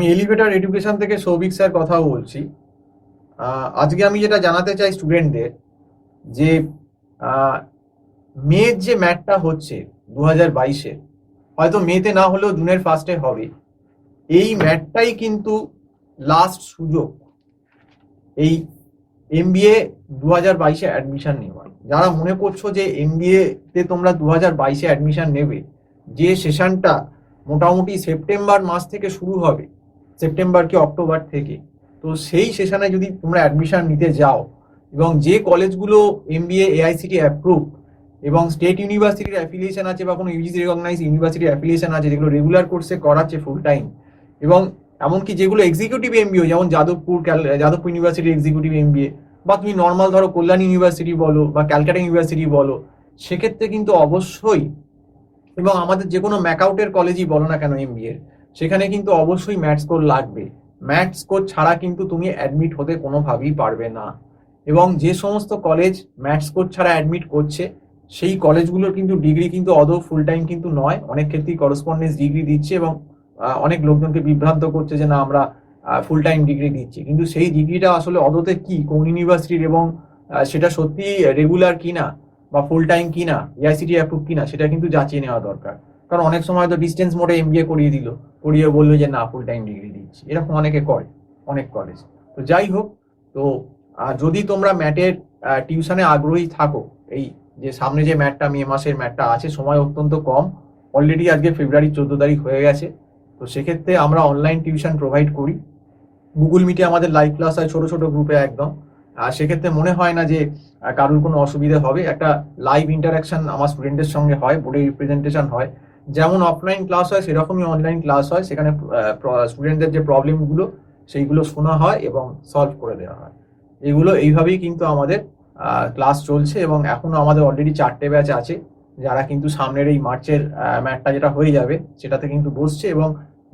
আমি elevator education থেকে Souvik sir কথা বলছি। আজকে আমি যেটা জানাতে চাই স্টুডেন্টদের যে মের যে ম্যাটটা হচ্ছে 2022-এ, হয়তো মেতে না হলেও জুনের ফার্স্টে হবে, এই ম্যাটটাই কিন্তু লাস্ট সুযোগ এই এমবিএ 2022-এ অ্যাডমিশন নেওয়ার। যারা মনে করছো যে এমবিএ তে তোমরা 2022-এ অ্যাডমিশন নেবে, যে সেশনটা মোটামুটি সেপ্টেম্বর মাস থেকে শুরু হবে, সেপ্টেম্বর কি অক্টোবর থেকে, তো সেই সেশনে যদি তোমরা অ্যাডমিশন নিতে যাও এবং যে কলেজগুলো এমবিএ এআইসিটি অ্যাপ্রুভ এবং স্টেট ইউনিভার্সিটির অ্যাফিলিয়েশন আছে বা কোনো ইউজিসি রেকগনাইজ ইউনিভার্সিটির অ্যাফিলিয়েশন আছে, যেগুলো রেগুলার কোর্সে করাচ্ছে ফুল টাইম, এবং এমনকি যেগুলো এক্সিকিউটিভ এমবিএ যেমন যাদবপুর ইউনিভার্সিটির এক্সিকিউটিভ এমবিএ, বা তুমি নর্মাল ধরো কল্যাণ ইউনিভার্সিটি বলো বা ক্যালকাটা ইউনিভার্সিটি বলো, সেক্ষেত্রে কিন্তু অবশ্যই, এবং আমাদের যে কোনো ম্যাকআউটের কলেজই বলো না কেন এমবিএ, সেখানে কিন্তু অবশ্যই ম্যাথস কোর লাগবে। ম্যাথস কোর ছাড়া কিন্তু তুমি অ্যাডমিট হতে কোনোভাবেই পারবে না। এবং যে সমস্ত কলেজ ম্যাথস কোর ছাড়া অ্যাডমিট করছে সেই কলেজগুলোর কিন্তু ডিগ্রি কিন্তু আদৌ ফুল টাইম কিন্তু নয়, অনেক ক্ষেত্রেই করসপন্ডেন্স ডিগ্রি দিচ্ছে এবং অনেক লোকজনকে বিভ্রান্ত করছে যে না আমরা ফুল টাইম ডিগ্রি দিচ্ছি, কিন্তু সেই ডিগ্রিটা আসলে অদতে কি, কোন ইউনিভার্সিটির, এবং সেটা সত্যি রেগুলার কিনা বা ফুল টাইম কিনা, এআইসিটি অ্যাপ্রুভ কিনা, সেটা কিন্তু যাচিয়ে নেওয়া দরকার। কারণ অনেক সময় তো ডিস্টেন্স মোডে এমবিএ করিয়ে দিল, করিয়ে বললো যে না ফুল টাইম ডিগ্রি দিচ্ছি, এরকম অনেকে করে, অনেক কলেজ। তো যাই হোক, তো যদি তোমরা ম্যাটের টিউশনে আগ্রহী থাকো, এই যে সামনে যে ম্যাটটা মে মাসের ম্যাটটা আছে, সময় অত্যন্ত কম, অলরেডি আজকে ফেব্রুয়ারি 14 তারিখ হয়ে গেছে। তো সেক্ষেত্রে আমরা অনলাইন টিউশন প্রোভাইড করি, গুগল মিটে আমাদের লাইভ ক্লাস হয় ছোট ছোট গ্রুপে একদম। আর সেক্ষেত্রে মনে হয় না যে কারোর কোনো অসুবিধা হবে। একটা লাইভ ইন্টারাকশন আমার স্টুডেন্টের সঙ্গে হয়, বোর্ডে রিপ্রেজেন্টেশন হয়, যেমন অফলাইন ক্লাস হয় সেরকমই অনলাইন ক্লাস হয়। সেখানে স্টুডেন্টদের যে প্রবলেমগুলো সেইগুলো শোনা হয় এবং সলভ করে দেওয়া হয়। এইভাবেই কিন্তু আমাদের ক্লাস চলছে, এবং এখনো আমাদের অলরেডি 4টে ব্যাচ আছে, যারা কিন্তু সামনের এই মার্চের ম্যাটটা যেটা হয়ে যাবে সেটাতে কিন্তু বসছে, এবং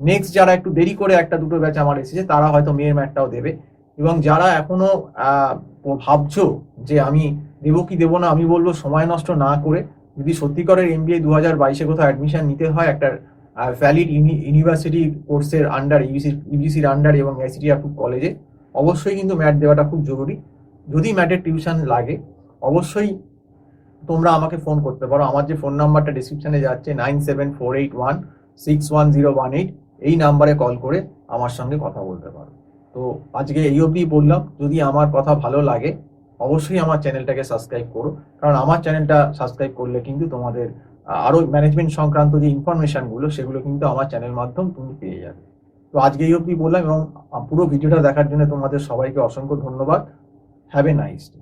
নেক্সট যারা একটু দেরি করে 1-2 ব্যাচ আমার এসেছে তারা হয়তো মেয়ের ম্যাটটাও দেবে। এবং যারা এখনো ভাবছো যে আমি দেবো কি দেবো না, আমি বলবো সময় নষ্ট না করে, যদি সত্যিকারের এমবিএ 2022-এ কোথাও অ্যাডমিশন নিতে হয় একটা ভ্যালিড ইউনিভার্সিটি কোর্সের আন্ডার, ইউজিসির আন্ডার এবং আইসিটি অ্যাপ্রুভ কলেজে, অবশ্যই কিন্তু ম্যাট দেওয়াটা খুব জরুরি। যদি ম্যাটের টিউশন লাগে অবশ্যই তোমরা আমাকে ফোন করতে পারো। আমার যে ফোন নাম্বারটা ডিসক্রিপশনে যাচ্ছে 9748161018, এই নাম্বারে কল করে আমার সঙ্গে কথা বলতে পারো। তো আজকে এই অবধি বললাম। যদি আমার কথা ভালো লাগে অবশ্যই আমার চ্যানেলটাকে সাবস্ক্রাইব করো, কারণ আমার চ্যানেলটা সাবস্ক্রাইব করলে কিন্তু তোমাদের আরও ম্যানেজমেন্ট সংক্রান্ত যে ইনফরমেশনগুলো সেগুলো কিন্তু আমার চ্যানেল মাধ্যম তুমি পেয়ে যাবে। তো আজকে এই অবধি বললাম, এবং পুরো ভিডিওটা দেখার জন্য তোমাদের সবাইকে অসংখ্য ধন্যবাদ। Have a nice day.